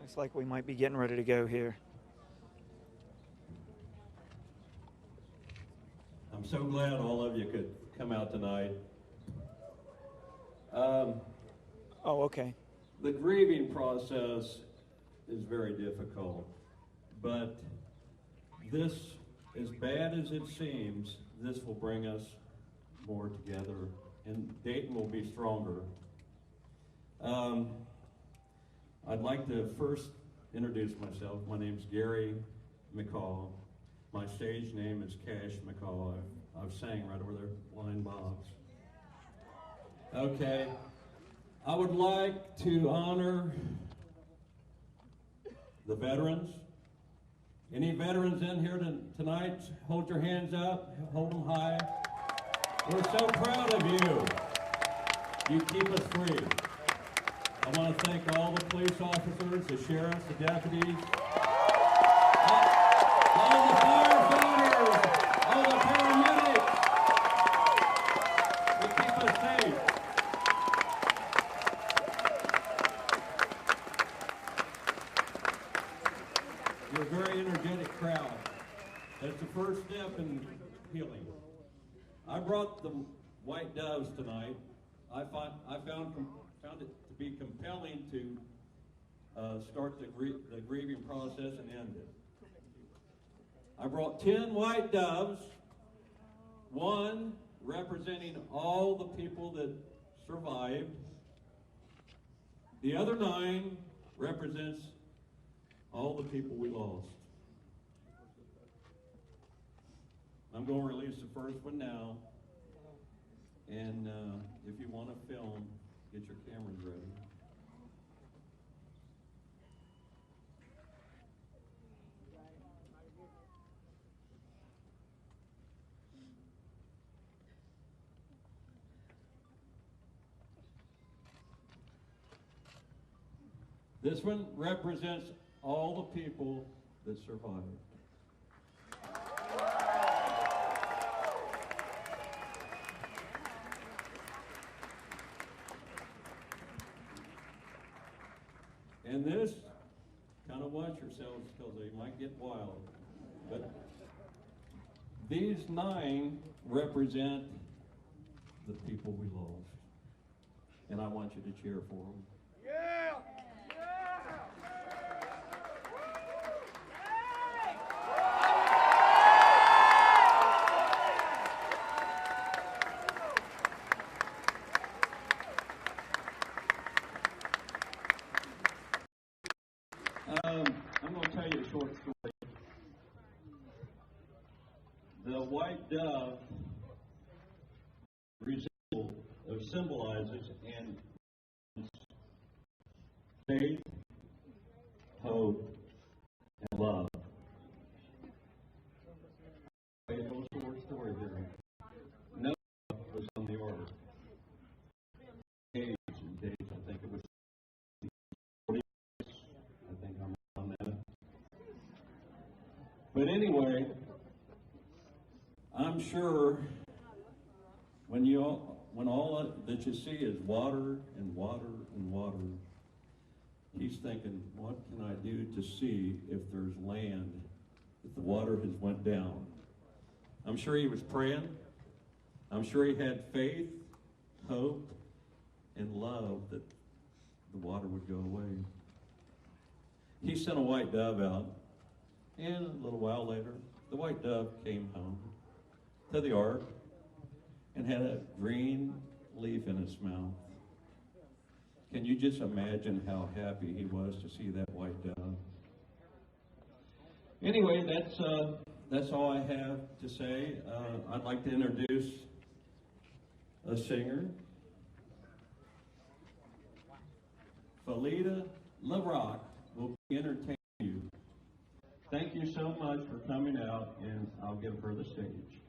Looks like we might be getting ready to go here. I'm so glad all of you could come out tonight. Oh, okay. The grieving process is very difficult, but this, as bad as it seems, this will bring us more together, and Dayton will be stronger. I'd like to first introduce myself. My name's Gary McCall. My stage name is Cash McCall. I've sang right over there, Blind Bob's. Okay, I would like to honor the veterans. Any veterans in here tonight? Hold your hands up, hold them high. We're so proud of you. You keep us free. I want to thank all the police officers, the sheriffs, the deputies, all the firefighters, all the paramedics. They keep us safe. You're a very energetic crowd. That's the first step in healing. I brought the white doves tonight. I found it to be compelling to start the grieving process and end it. I brought 10 white doves, one representing all the people that survived. The other 9 represents all the people we lost. I'm going to release the first one now. And if you want to film, get your cameras ready. This one represents all the people that survived. And this, kind of watch yourselves because they might get wild. But these 9 represent the people we lost. And I want you to cheer for them. Yeah! I'm going to tell you a short story. The white dove symbolizes and faith, hope, and love. A little short story here. Noah was on the order. Days and days, I think it was 40 days. I think I'm on that. But anyway, I'm sure when all that you see is water and water and water, he's thinking, what can I do to see if there's land, if the water has went down? I'm sure he was praying. I'm sure he had faith, hope, and love that the water would go away. He sent a white dove out, and a little while later, the white dove came home to the ark and had a green leaf in its mouth. Can you just imagine how happy he was to see that white dove? Anyway, that's all I have to say. I'd like to introduce a singer, Felita LaRock will be entertaining you. Thank you so much for coming out, and I'll give her the stage.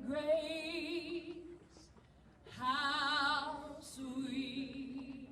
Grace, how sweet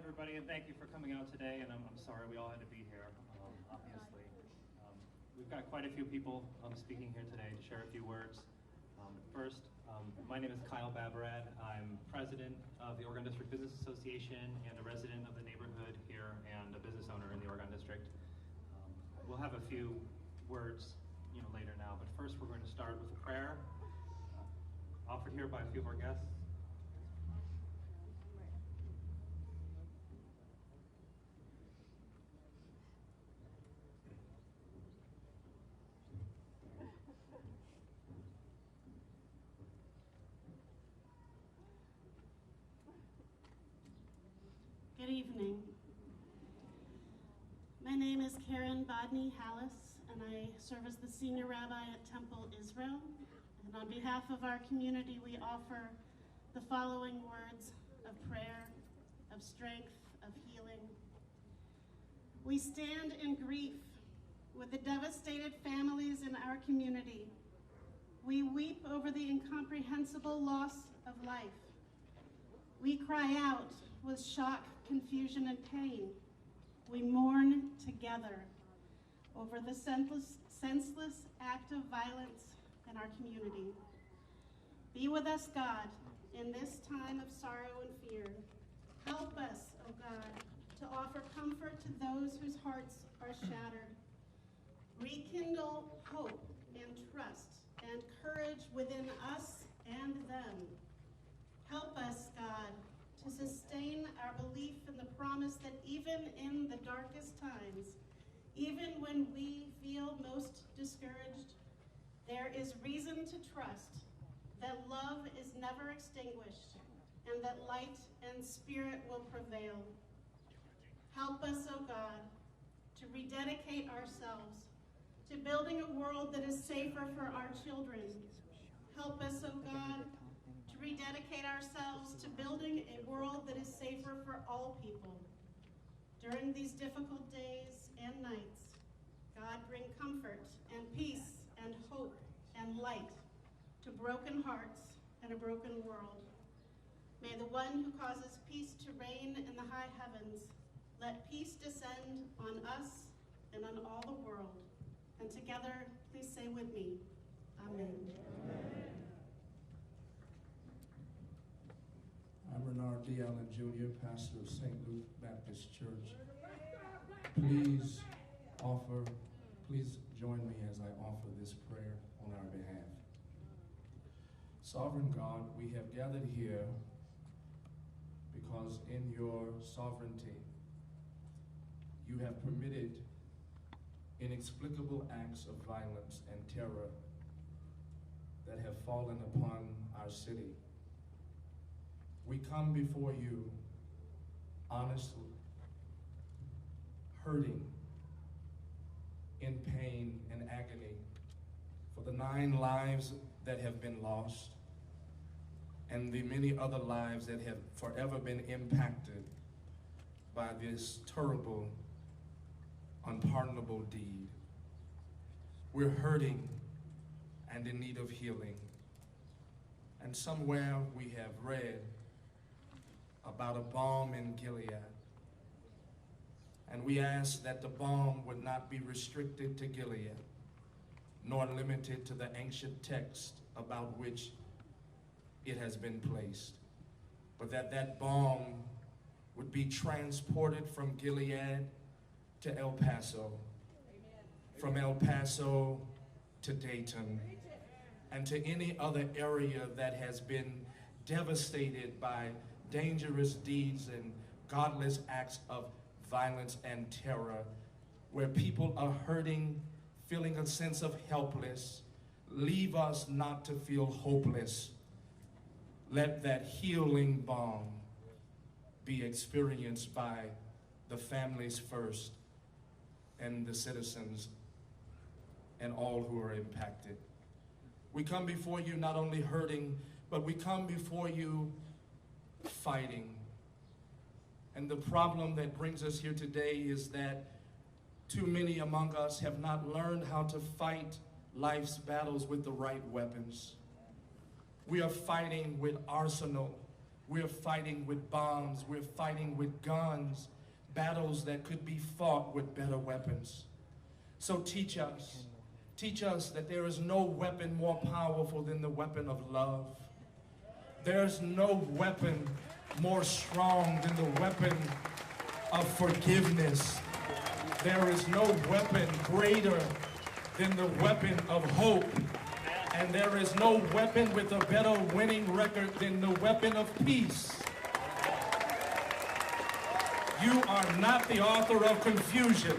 everybody, and thank you for coming out today. And I'm sorry we all had to be here, obviously. We've got quite a few people speaking here today to share a few words. First, my name is Kyle Babarad. I'm president of the Oregon District Business Association and a resident of the neighborhood here and a business owner in the Oregon District. We'll have a few words later now, but first we're going to start with a prayer offered here by a few of our guests. Good evening. My name is Karen Bodney-Hallis, and I serve as the Senior Rabbi at Temple Israel. And on behalf of our community, we offer the following words of prayer, of strength, of healing. We stand in grief with the devastated families in our community. We weep over the incomprehensible loss of life. We cry out with shock, confusion, and pain. We mourn together over the senseless act of violence in our community. Be with us, God, in this time of sorrow and fear. Help us, oh God, to offer comfort to those whose hearts are shattered. Rekindle hope and trust and courage within us and them. Help us, God, to sustain our belief in the promise that even in the darkest times, even when we feel most discouraged, there is reason to trust that love is never extinguished and that light and spirit will prevail. Help us, O God, to rededicate ourselves to building a world that is safer for our children. Help us, O God, to rededicate ourselves to building a world that is safer for all people. During these difficult days and nights, God, bring comfort and peace and hope and light to broken hearts and a broken world. May the one who causes peace to reign in the high heavens let peace descend on us and on all the world. And together, please say with me, Amen. Amen. I'm Bernard D. Allen Jr., pastor of St. Luke Baptist Church. Please join me as I offer this prayer on our behalf. Sovereign God, we have gathered here because in your sovereignty, you have permitted inexplicable acts of violence and terror that have fallen upon our city. We come before you honestly, hurting, in pain and agony for the 9 lives that have been lost and the many other lives that have forever been impacted by this terrible, unpardonable deed. We're hurting and in need of healing. And somewhere we have read about a balm in Gilead. And we ask that the balm would not be restricted to Gilead, nor limited to the ancient text about which it has been placed, but that balm would be transported from Gilead to El Paso, from El Paso to Dayton, and to any other area that has been devastated by dangerous deeds and godless acts of violence and terror, where people are hurting, feeling a sense of helpless. Leave us not to feel hopeless. Let that healing balm be experienced by the families first and the citizens and all who are impacted. We come before you not only hurting, but we come before you fighting. And the problem that brings us here today is that too many among us have not learned how to fight life's battles with the right weapons. We are fighting with arsenal We're fighting with bombs. We're fighting with guns, battles that could be fought with better weapons. So teach us that there is no weapon more powerful than the weapon of love. There's no weapon more strong than the weapon of forgiveness. There is no weapon greater than the weapon of hope. And there is no weapon with a better winning record than the weapon of peace. You are not the author of confusion.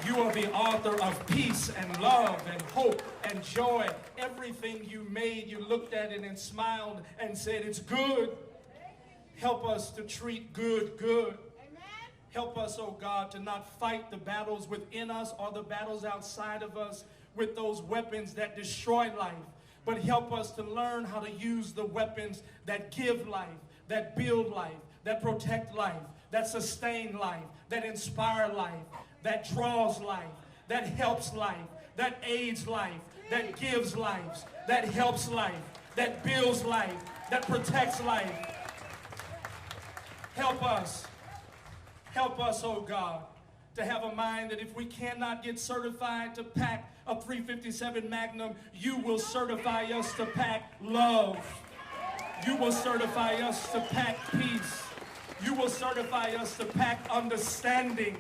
You are the author of peace and love and hope and joy. Everything you made, you looked at it and smiled and said, it's good. Help us to treat good good. Help us, oh God, to not fight the battles within us or the battles outside of us with those weapons that destroy life, but help us to learn how to use the weapons that give life, that build life, that protect life, that sustain life, that inspire life, that draws life, that helps life, that aids life, that gives life, that helps life, that builds life, that protects life. Help us, oh God, to have a mind that if we cannot get certified to pack a .357 Magnum, you will certify us to pack love. You will certify us to pack peace. You will certify us to pack understanding.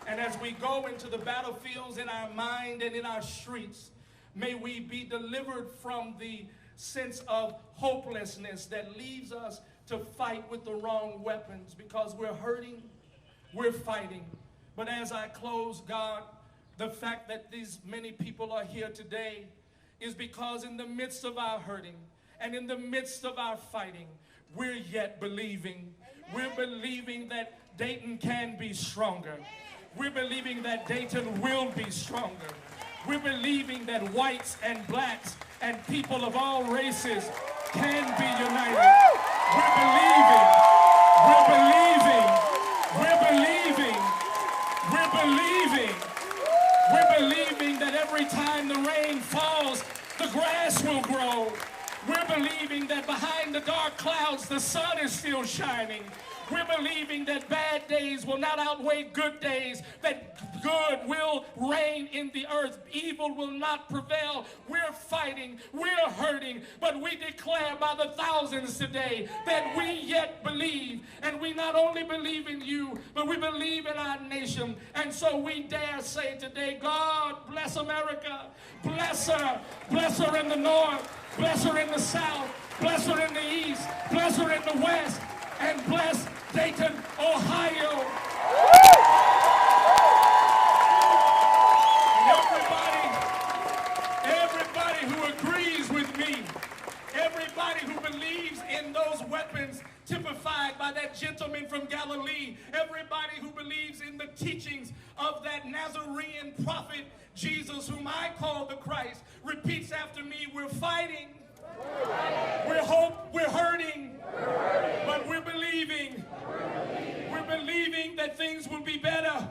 And as we go into the battlefields in our mind and in our streets, may we be delivered from the sense of hopelessness that leaves us to fight with the wrong weapons, because we're hurting, we're fighting. But as I close, God, the fact that these many people are here today is because in the midst of our hurting and in the midst of our fighting, we're yet believing. We're believing that Dayton can be stronger. We're believing that Dayton will be stronger. We're believing that whites and blacks and people of all races can be united. We're believing. We're believing. We're believing. We're believing. We're believing that every time the rain falls, the grass will grow. We're believing that behind the dark clouds, the sun is still shining. We're believing that bad days will not outweigh good days, that good will reign in the earth, evil will not prevail. We're fighting, we're hurting, but we declare by the thousands today that we yet believe. And we not only believe in you, but we believe in our nation. And so we dare say today, God bless America, bless her in the north, bless her in the south, bless her in the east, bless her in the west, and bless Dayton, Ohio. And everybody who agrees with me, everybody who believes in those weapons typified by that gentleman from Galilee, everybody who believes in the teachings of that Nazarene prophet, Jesus, whom I call the Christ, repeats after me, we're fighting. We're hurting, but we're believing. We're believing that things will be better.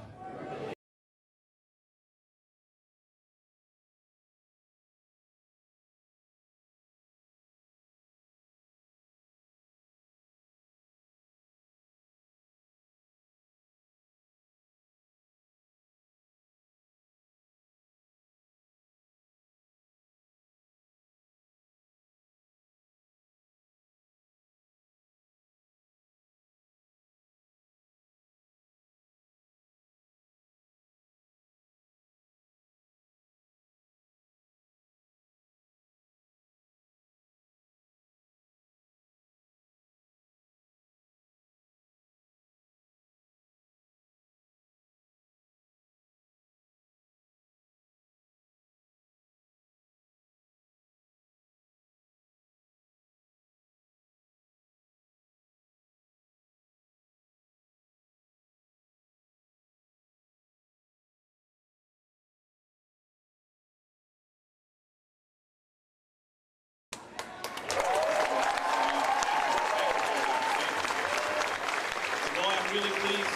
Really pleased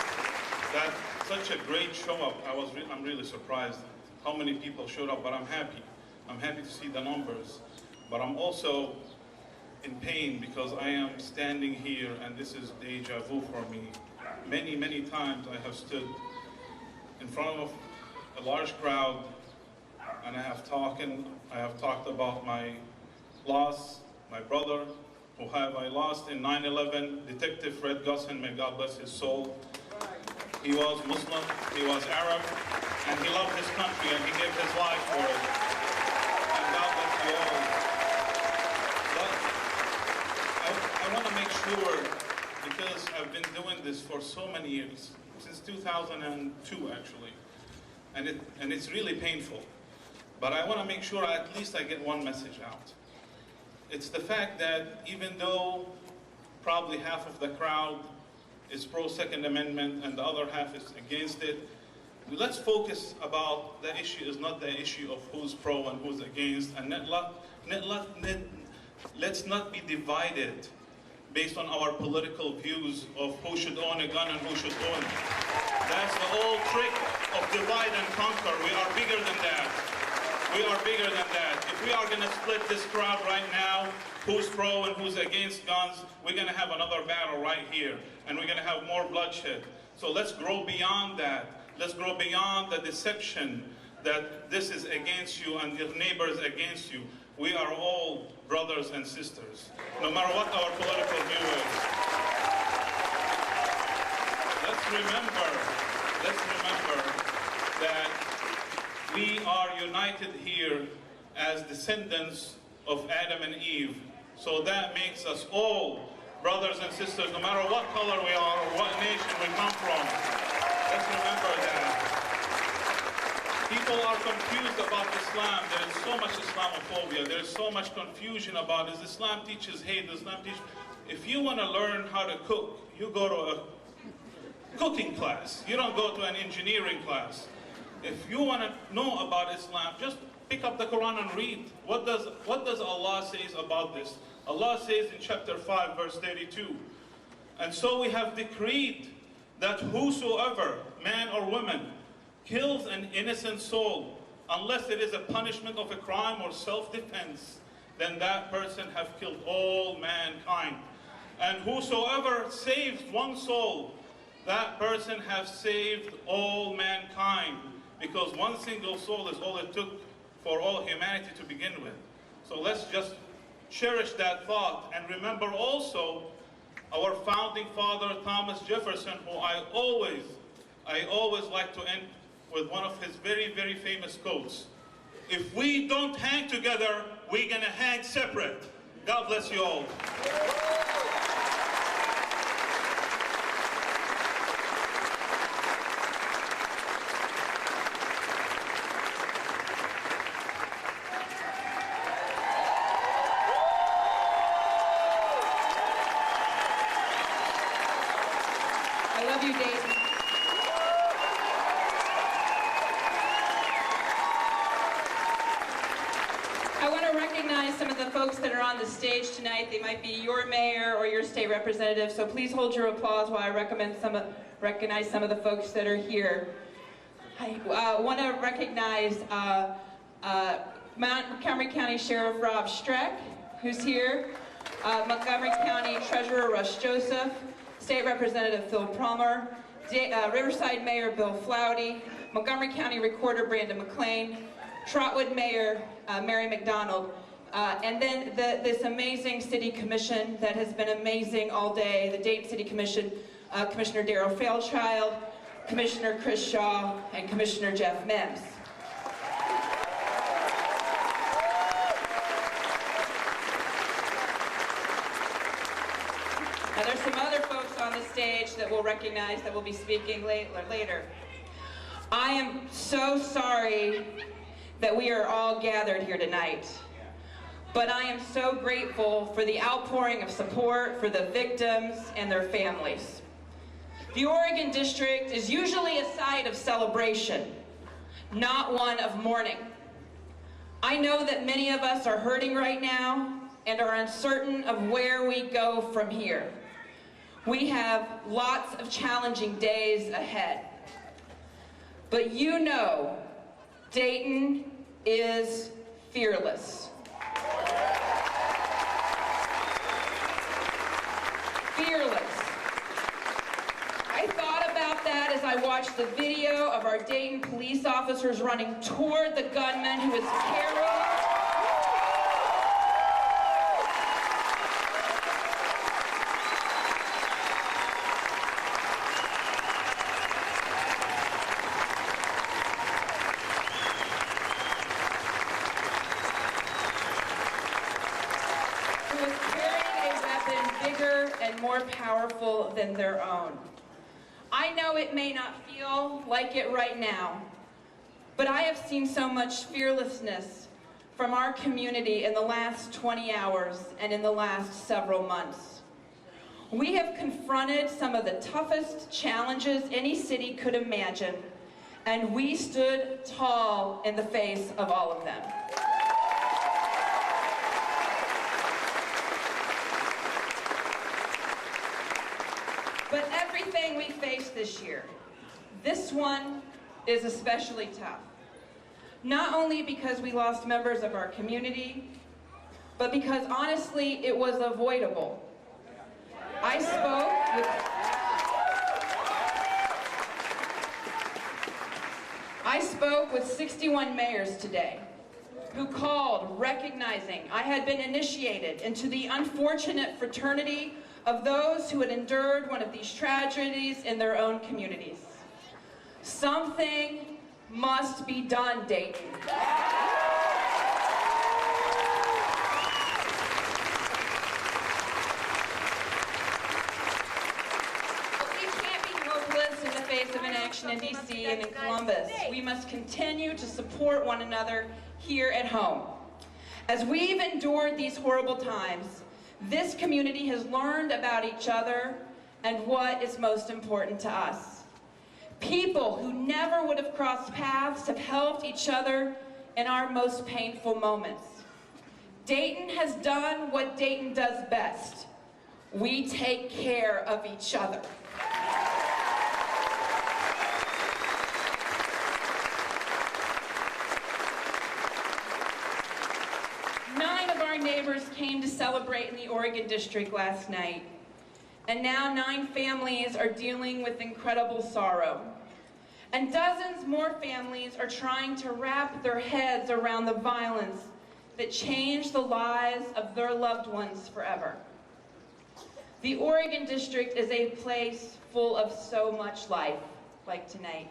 that such a great show up. I'm really surprised how many people showed up, but I'm happy. I'm happy to see the numbers, but I'm also in pain because I am standing here and this is deja vu for me. Many, many times I have stood in front of a large crowd and I have talked about my loss, my brother, who have I lost in 9/11, Detective Fred Gusson, may God bless his soul. He was Muslim, he was Arab, and he loved his country and he gave his life for it. And God bless you all. But I want to make sure, because I've been doing this for so many years, since 2002 actually, and it's really painful. But I want to make sure at least I get one message out. It's the fact that even though probably half of the crowd is pro-Second Amendment and the other half is against it, let's focus about the issue is not the issue of who's pro and who's against, and let's not be divided based on our political views of who should own a gun and who should own it. That's the whole trick of divide and conquer. We are bigger than that. We are bigger than that. If we are going to split this crowd right now, who's pro and who's against guns, we're going to have another battle right here, and we're going to have more bloodshed. So let's grow beyond that. Let's grow beyond the deception that this is against you and your neighbor is against you. We are all brothers and sisters, no matter what our political view is. Let's remember that we are united here as descendants of Adam and Eve. So that makes us all brothers and sisters, no matter what color we are or what nation we come from. Let's remember that. People are confused about Islam. There is so much Islamophobia. There is so much confusion about it. Islam teaches hate. Islam teaches... If you want to learn how to cook, you go to a cooking class. You don't go to an engineering class. If you want to know about Islam, just pick up the Quran and read. What does Allah says about this? Allah says in chapter 5, verse 32, and so we have decreed that whosoever, man or woman, kills an innocent soul, unless it is a punishment of a crime or self-defense, then that person have killed all mankind. And whosoever saves one soul, that person have saved all mankind, because one single soul is all it took for all humanity to begin with. So let's just cherish that thought and remember also our founding father, Thomas Jefferson, who I always like to end with one of his very, very famous quotes. If we don't hang together, we're gonna hang separate. God bless you all. I love you, Dayton. I want to recognize some of the folks that are on the stage tonight. They might be your mayor or your state representative, so please hold your applause while I recognize some of the folks that are here. I want to recognize Montgomery County Sheriff Rob Streck, who's here, Montgomery County Treasurer Russ Joseph, State Representative Phil Palmer, Riverside Mayor Bill Flowdy, Montgomery County Recorder Brandon McLean, Trotwood Mayor Mary McDonald, and then this amazing city commission that has been amazing all day, the Dayton City Commission, Commissioner Darrell Fairchild, Commissioner Chris Shaw, and Commissioner Jeff Mims. Now there's some other folks on the stage that we'll recognize that will be speaking later. I am so sorry that we are all gathered here tonight, but I am so grateful for the outpouring of support for the victims and their families. The Oregon District is usually a site of celebration, not one of mourning. I know that many of us are hurting right now and are uncertain of where we go from here. We have lots of challenging days ahead. But you know, Dayton is fearless. fearless. I thought about that as I watched the video of our Dayton police officers running toward the gunman who was carrying a weapon bigger and more powerful than their own. I know it may not feel like it right now, but I have seen so much fearlessness from our community in the last 20 hours and in the last several months. We have confronted some of the toughest challenges any city could imagine, and we stood tall in the face of all of them. But everything we faced this year, this one is especially tough. Not only because we lost members of our community, but because honestly, it was avoidable. I spoke with 61 mayors today who called recognizing I had been initiated into the unfortunate fraternity of those who had endured one of these tragedies in their own communities. Something must be done, Dayton. We can't be hopeless in the face of inaction in DC and in Columbus. We must continue to support one another here at home. As we've endured these horrible times, this community has learned about each other and what is most important to us. People who never would have crossed paths have helped each other in our most painful moments. Dayton has done what Dayton does best. We take care of each other. Neighbors came to celebrate in the Oregon District last night, and now 9 families are dealing with incredible sorrow. And dozens more families are trying to wrap their heads around the violence that changed the lives of their loved ones forever. The Oregon District is a place full of so much life, like tonight.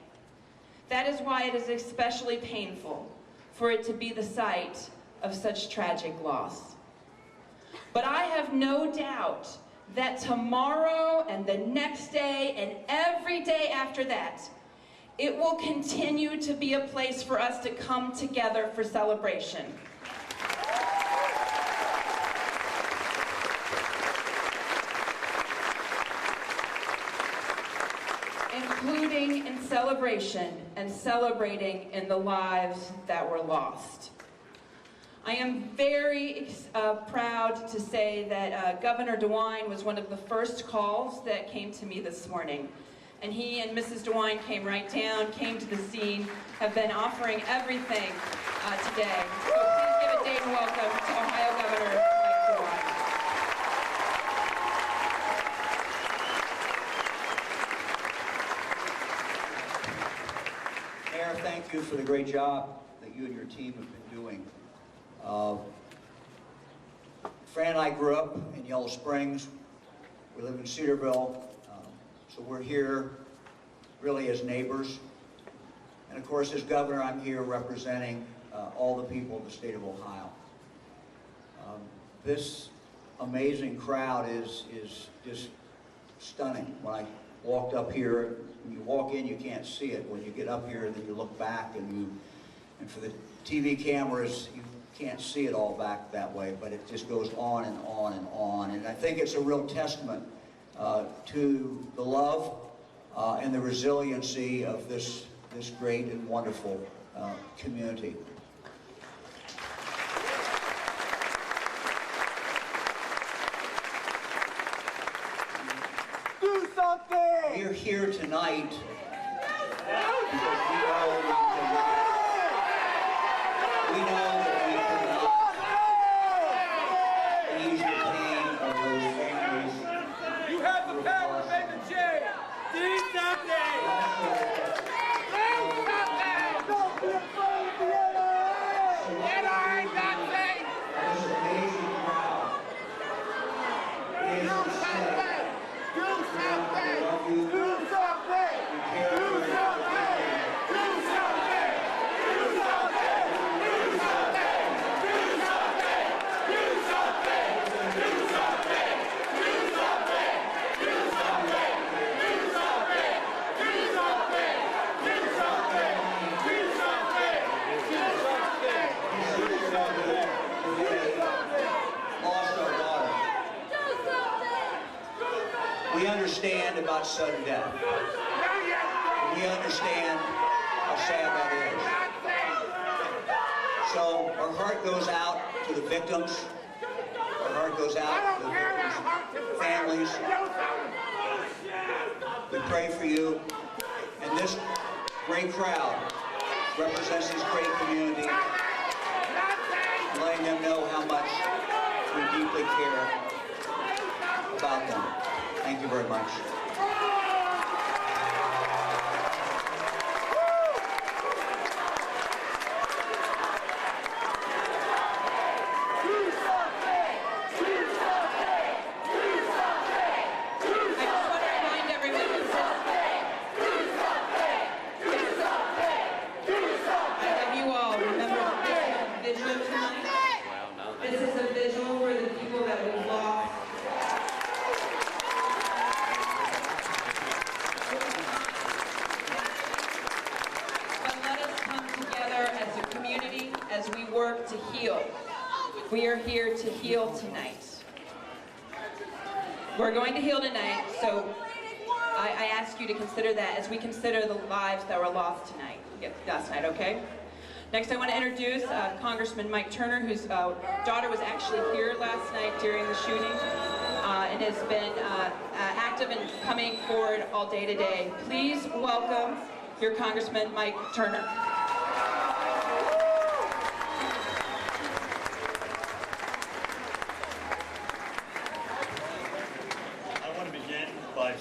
That is why it is especially painful for it to be the site of such tragic loss. But I have no doubt that tomorrow and the next day and every day after that, it will continue to be a place for us to come together for celebration. Including in celebration and celebrating in the lives that were lost. I am very proud to say that Governor DeWine was one of the first calls that came to me this morning. And he and Mrs. DeWine came right down, came to the scene, have been offering everything today. So please give a Dayton welcome to Ohio Governor Mike DeWine. Mayor, thank you for the great job that you and your team have been doing. Fran and I grew up in Yellow Springs. We live in Cedarville, so we're here really as neighbors. And of course, as governor, I'm here representing all the people of the state of Ohio. This amazing crowd is just stunning. When I walked up here, when you walk in, you can't see it. When you get up here, then you look back, and for the TV cameras, you can't see it all back that way, but it just goes on and on and on. And I think it's a real testament to the love and the resiliency of this great and wonderful community. Do something! We're here tonight because we know that we cannot ease the pain of those families understand about sudden death. We understand how sad that is. So our heart goes out to the victims. Our heart goes out to the victims' families. We pray for you. And this great crowd represents this great community, letting them know how much we deeply care about them. Thank you very much. To heal. We are here to heal tonight. We're going to heal tonight, so I ask you to consider that as we consider the lives that were lost last night, okay? Next, I want to introduce Congressman Mike Turner, whose daughter was actually here last night during the shooting and has been active and coming forward all day today. Please welcome your Congressman Mike Turner.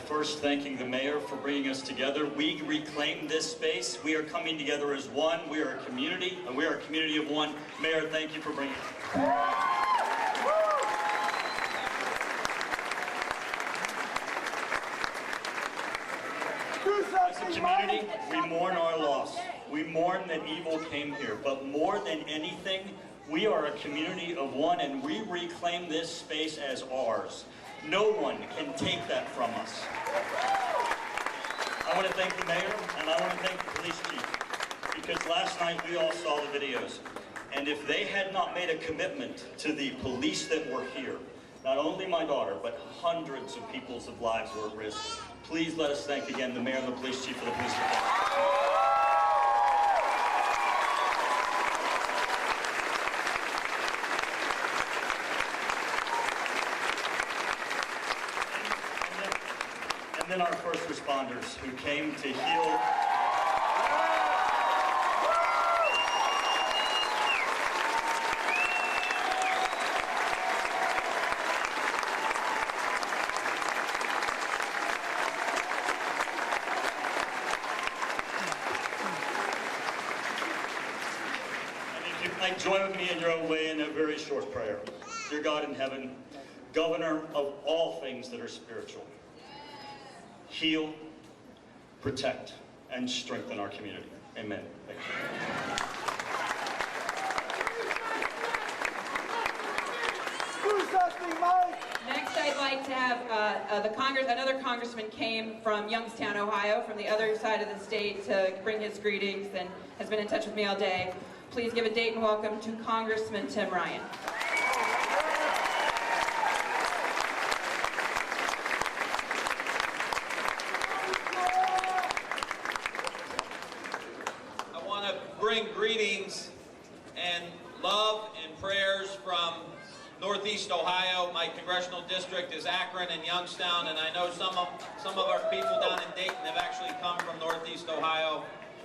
First, thanking the mayor for bringing us together. We reclaim this space. We are coming together as one. We are a community, and we are a community of one. Mayor, thank you for bringing us. As a community, we mourn our loss. We mourn that evil came here. But more than anything, we are a community of one, and we reclaim this space as ours. No one can take that from us. I want to thank the mayor, and I want to thank the police chief, because last night we all saw the videos. And if they had not made a commitment to the police that were here, not only my daughter, but hundreds of people's lives were at risk. Please let us thank again the mayor and the police chief for the police department. And then our first responders who came to heal. And if you might join with me in your own way in a very short prayer. Dear God in heaven, governor of all things that are spiritual, heal, protect, and strengthen our community. Amen. Thank you. Next, I'd like to have another congressman came from Youngstown, Ohio, from the other side of the state to bring his greetings and has been in touch with me all day. Please give a Dayton welcome to Congressman Tim Ryan. Bring greetings and love and prayers from Northeast Ohio. My congressional district is Akron and Youngstown, and I know some of our people down in Dayton have actually come from Northeast Ohio.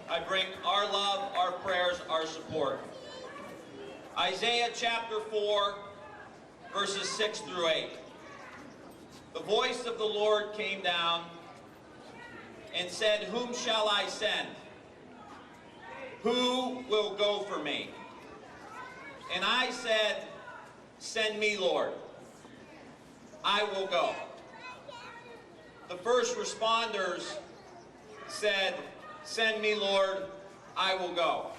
I bring our love, our prayers, our support. Isaiah chapter 4, verses 6 through 8. The voice of the Lord came down and said, "Whom shall I send? Who will go for me?" And I said, "Send me, Lord. I will go." The first responders said, "Send me, Lord. I will go."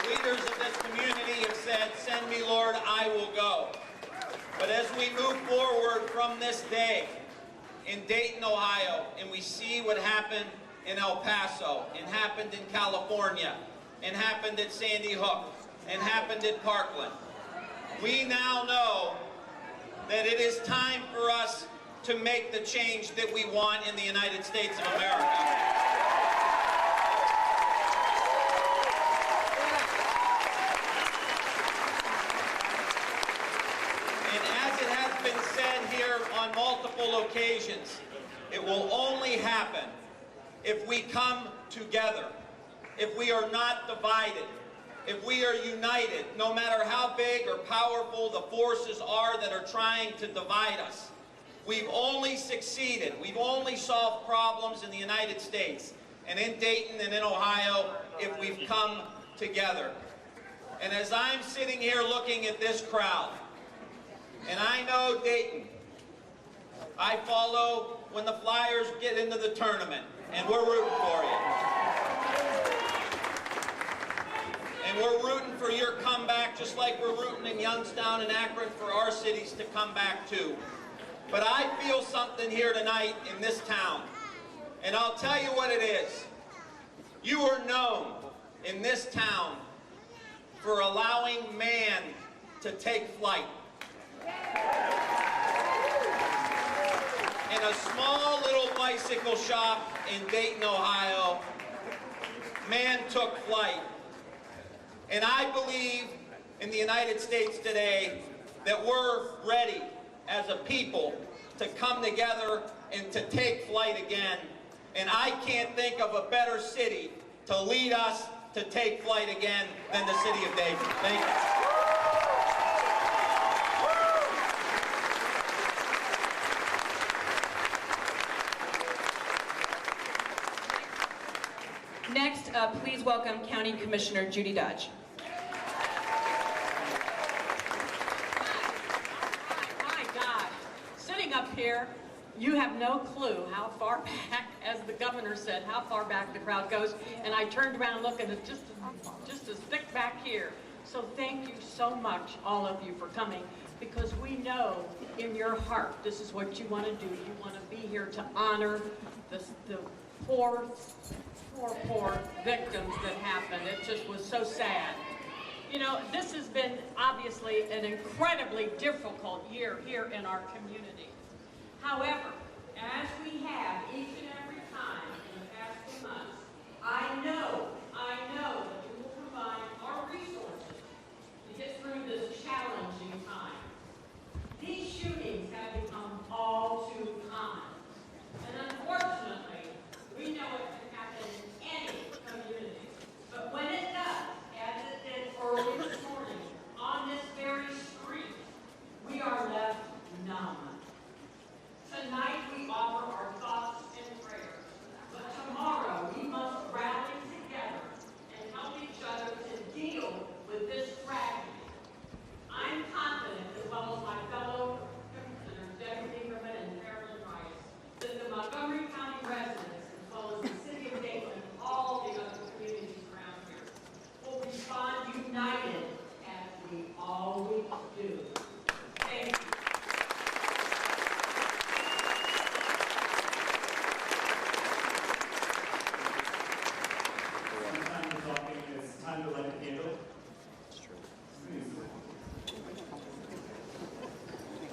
The leaders of this community have said, "Send me, Lord. I will go." But as we move forward from this day, in Dayton, Ohio, and we see what happened in El Paso, and happened in California, and happened at Sandy Hook, and happened at Parkland, We now know that it is time for us to make the change that we want in the United States of America. Been said here on multiple occasions, it will only happen if we come together, if we are not divided, if we are united, no matter how big or powerful the forces are that are trying to divide us. We've only succeeded, we've only solved problems in the United States and in Dayton and in Ohio if we've come together. And as I'm sitting here looking at this crowd, and I know Dayton, I follow when the Flyers get into the tournament, and we're rooting for you. And we're rooting for your comeback, just like we're rooting in Youngstown and Akron for our cities to come back too. But I feel something here tonight in this town, and I'll tell you what it is. You are known in this town for allowing man to take flight. In a small little bicycle shop in Dayton, Ohio, man took flight. And I believe in the United States today that we're ready as a people to come together and to take flight again. And I can't think of a better city to lead us to take flight again than the city of Dayton. Thank you. Next, please welcome County Commissioner Judy Dodge. My God, sitting up here, you have no clue how far back, as the governor said, how far back the crowd goes. And I turned around looking at just as thick back here. So thank you so much, all of you, for coming, because we know in your heart this is what you want to do. You want to be here to honor the poor victims that happened. It just was so sad. You know, this has been obviously an incredibly difficult year here in our community. However, as we have each and every time in the past 2 months, I know that you will provide our resources to get through this challenging time. These shootings have become all too common. And unfortunately, we know it can happen in any community. But when it does, as it did early this morning, on this very street, we are left numb. Tonight we offer our thoughts and prayers, but tomorrow we must rally together and help each other to deal with this tragedy. I'm confident, as well as my fellow commissioners, Debbie Dingerman and Carolyn Rice, that the Montgomery County residents, as well as the city of Dayton and all the other communities around here, will respond united as we always do. Thank you. Time to light a candle.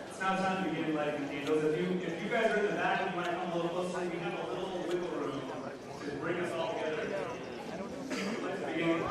It's now time to begin lighting candles. If you guys are in the back, you might come a little closer. We have a little wiggle room to bring us all together. Let's begin.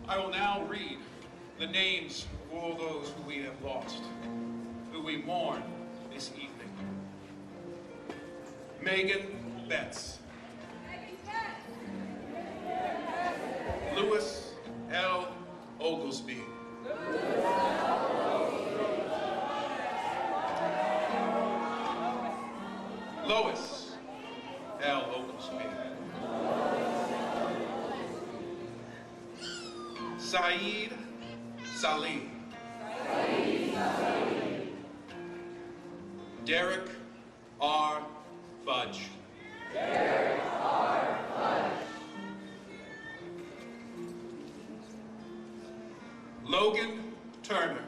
I will now read the names of all those who we have lost, who we mourn this evening. Megan Betts. Louis L. Oglesby. Lois L. Oglesby. Saeed Salih. Derek R. Fudge. Logan Turner.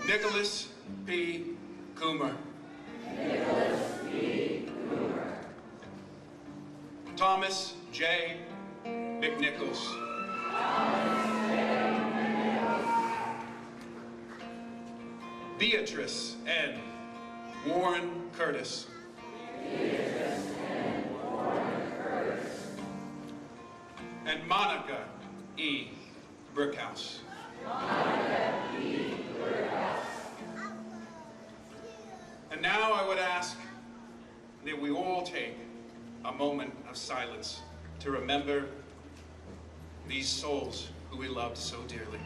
Nicholas P. Coomer. Thomas J. McNichols. Beatrice N. Warren Curtis. And Monica E. Brickhouse. And now I would ask that we all take a moment of silence to remember these souls who we loved so dearly.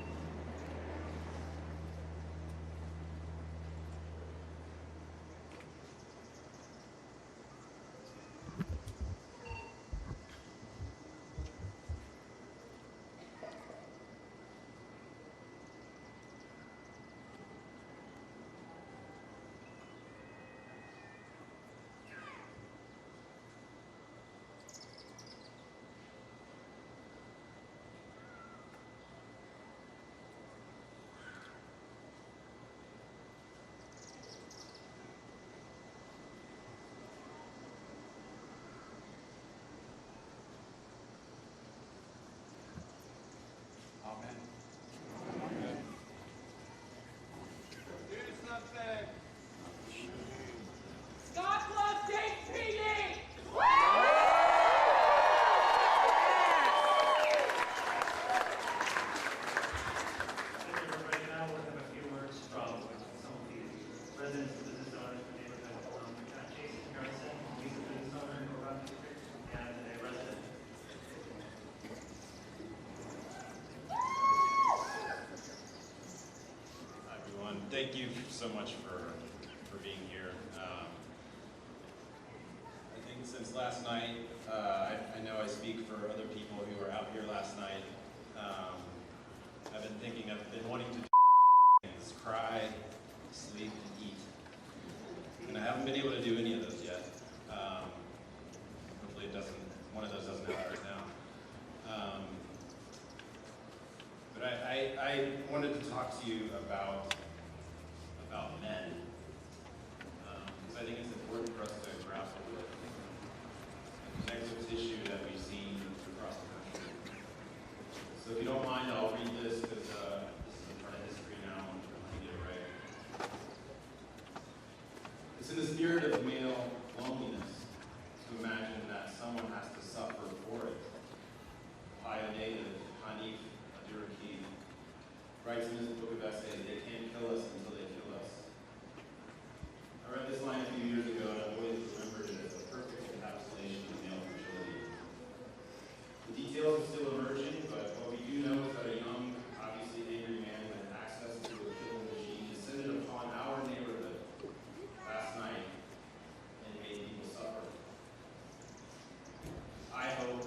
God bless Dayton PD! Right now, we'll have a few words from some of the residents and business owners in the neighborhood. Jason Harrison, he's a business owner in the Rock District and a resident. Hi, everyone. Thank you so much for being here. I think since last night, I know I speak for other people who were out here last night. I've been thinking, I've been wanting to do things, cry, sleep, and eat. And I haven't been able to do any of those yet. Hopefully one of those doesn't happen right now. But I wanted to talk to you about men. Because I think it's important for us to grapple with the connective tissue that we've seen across the country. So if you don't mind, I'll read this because this is a part of history now and I want to get it right. It's in the spirit of male loneliness to imagine that someone has to suffer for it. Ohio native Hanif Abdurrahim writes in his book of essays, "They can't kill us until they kill us." I read this line a few years ago and I've always remembered it as a perfect encapsulation of male fragility. The details are still emerging, but what we do know is that a young, obviously angry man with access to a killing machine descended upon our neighborhood last night and made people suffer. I hope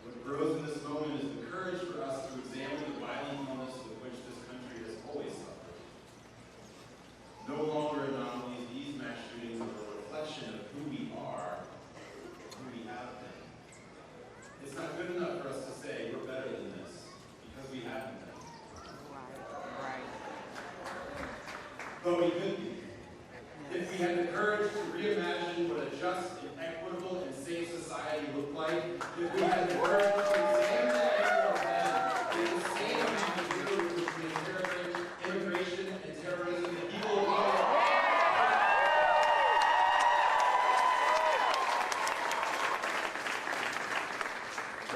what grows in this moment is the courage for us to examine the violent illness with which this country has always suffered. No longer anomalies, these mass shootings are a reflection of who we are, who we have been. It's not good enough for us to say we're better than this, because we haven't been. But we could be. If we had the courage to reimagine what a just and equitable and safe society looked like, if we had the courage to examine the error of men in the same amount of with which we inherited immigration and terrorism, the people of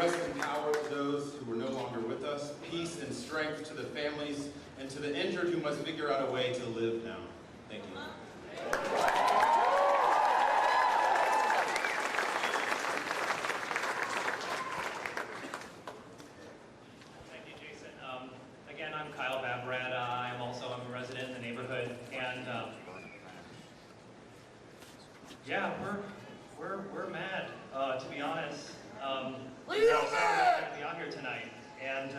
Rest in power to those who are no longer with us. Peace and strength to the families and to the injured who must figure out a way to live now. Thank you. Thank you, Jason. Again, I'm Kyle Babrad. I'm also a resident in the neighborhood, and yeah, we're mad, to be honest. We're glad to be out here tonight, and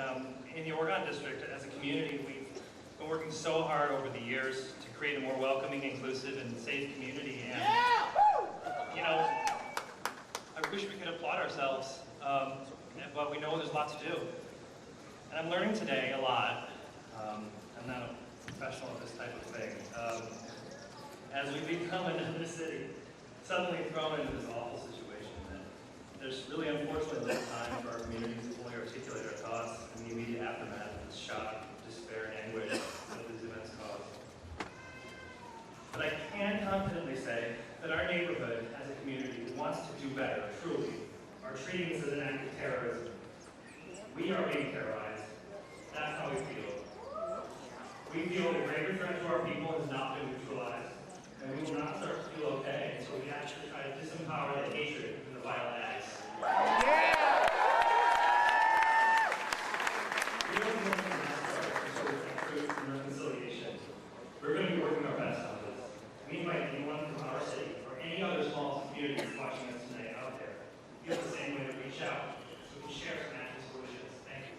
in the Oregon District, as a community, we've been working so hard over the years to create a more welcoming, inclusive, and safe community. And you know, I wish we could applaud ourselves, but we know there's a lot to do. And I'm learning today a lot. I'm not a professional at this type of thing. As we become another city, suddenly thrown into this awful situation, that there's really unfortunately little time for our communities to fully articulate our thoughts in the immediate aftermath of the shock, despair, and anguish that these events cause. But I can confidently say that our neighborhood, as a community, wants to do better, truly, are treating this as an act of terrorism. We are being terrorized. That's how we feel. We feel the greater threat to our people has not been neutralized, and we will not start to feel okay until we actually try to disempower the hatred and the violent acts. We don't want to start truth and reconciliation. We're going to be working our best on this. We invite anyone from our city or any other small communities watching us tonight out there to feel the same way to reach out so we can share some active solutions. Thank you.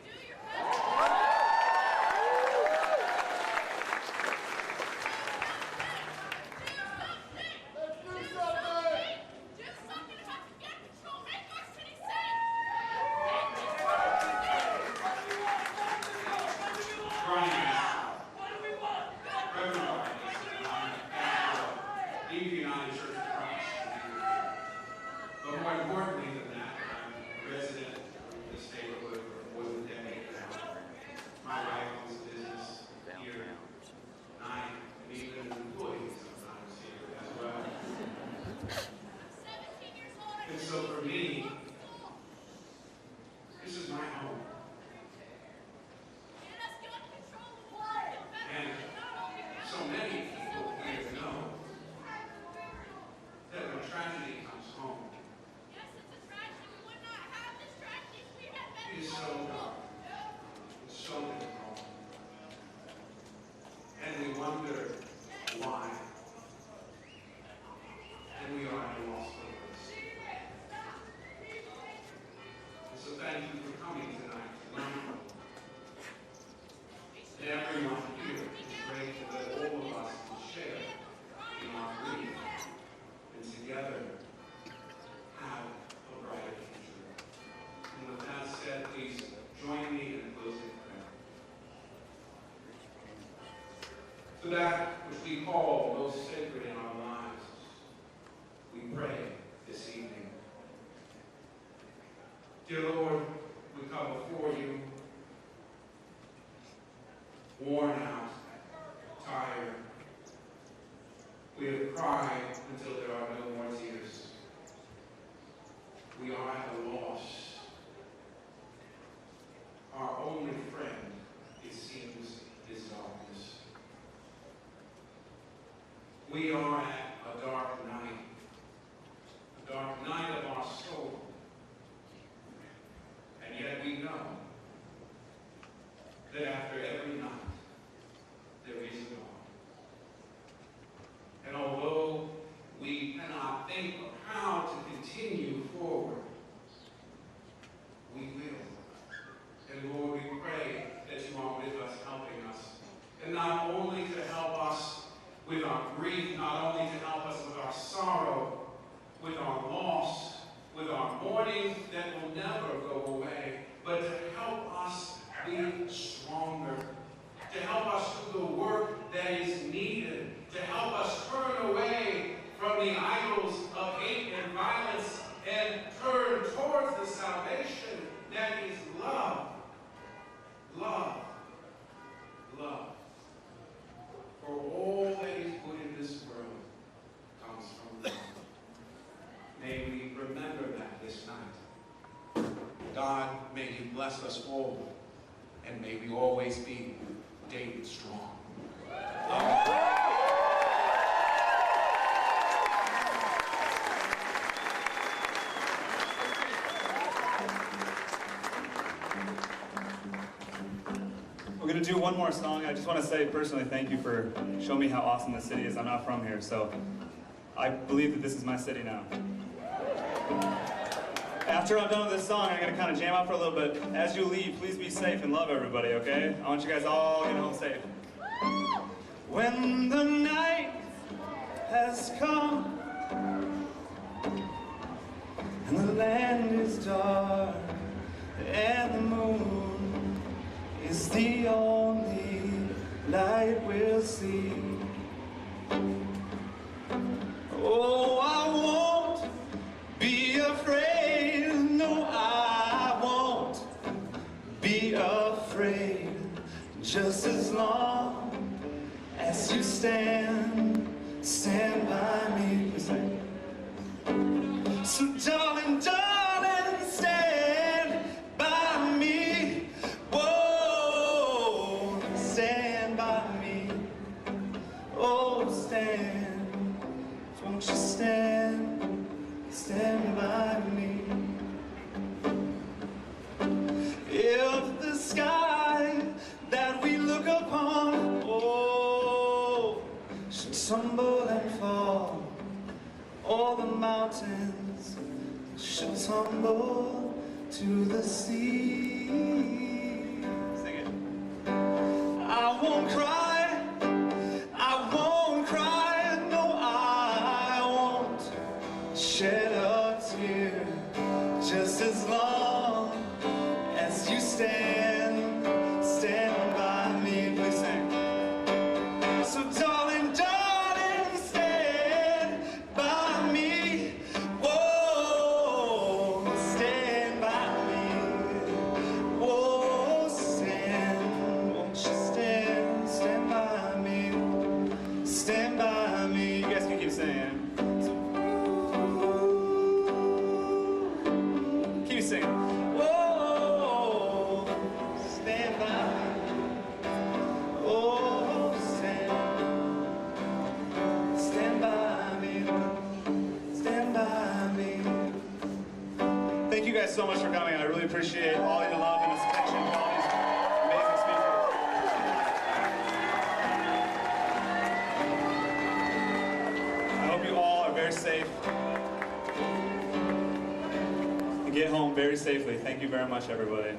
But more importantly than that, I'm a resident of this neighborhood for more than a decade now. My wife owns a business here, and I am even an employee sometimes here as well. And so for me, this is my home. And so many people here know that when tragedy comes home, it is so dark, it's so difficult, and we wonder why, and we are at a loss for words. And so thank you for coming tonight to learn from us. And everyone here is grateful that all of us can share in our grief and together have a brighter future. And with that said, please join me in a closing prayer. To that which we call most sacred in our lives, we pray this evening. Dear Lord, we come before you, worn out, tired. We have cried until there are no more tears. We are at a loss. Our only friend, it seems, is darkness. We are at a dark night of our soul. And yet we know that after every night, there is a dawn. And although we cannot think of how to continue forward, we will. And Lord, we pray that you are with us, helping us. And not only to help us with our grief, not only to help us with our sorrow, with our loss, with our mourning that will never go away, but to help us be stronger, to help us do the work that is needed, to help us turn away from the idols of hate and violence and turn towards the salvation that is love. Love. Love. For all that is good in this world comes from love. May we remember that this night. God may He bless us all, and may we always be Dayton strong. We're going to do one more song. I just want to say personally thank you for showing me how awesome this city is. I'm not from here, so I believe that this is my city now. After I'm done with this song, I'm going to kind of jam out for a little bit. As you leave, please be safe and love everybody, okay? I want you guys all to get home safe. When the night has come and the land is dark and the moon is the only light we'll see. Oh, I won't be afraid. No, I won't be afraid. Just as long as you stand by me. So darling, darling, stand by me. Whoa, stand by me. Oh, stand, won't you stand by me. If the sky that we look upon, oh, should tumble and fall, all the mountains should tumble to the sea. Sing it. I won't cry, no, I won't shed a tear, just as long as you stand by me. Please sing. So darling, darling, stand by me. Whoa, stand by me. Whoa, stand, won't you stand by me. Stand by me. You guys can keep singing. Keep singing. Whoa, stand by me. Oh, stand by me. Stand by me. Thank you guys so much for coming. I really appreciate all your love and attention to all these amazing speakers. I hope you all are very safe and get home very safely. Thank you very much, everybody.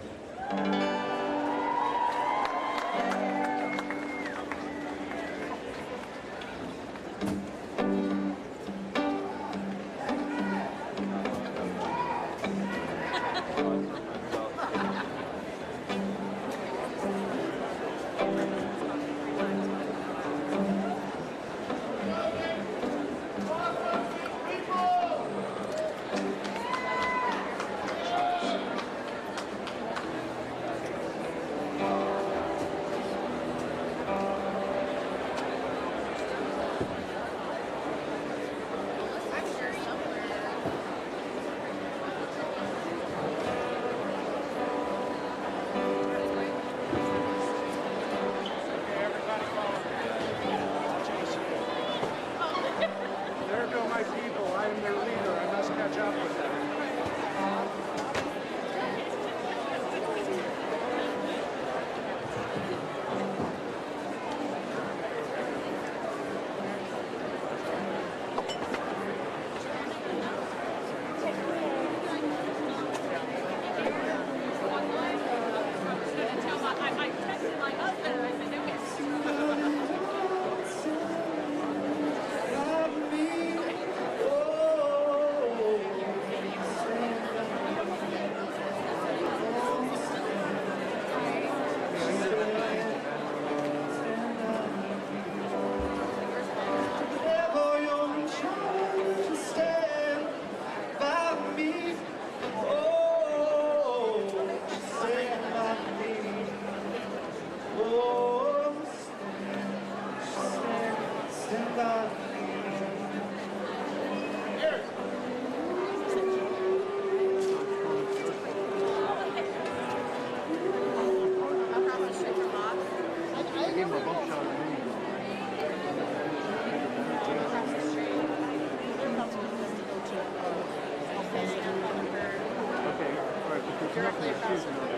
directly across from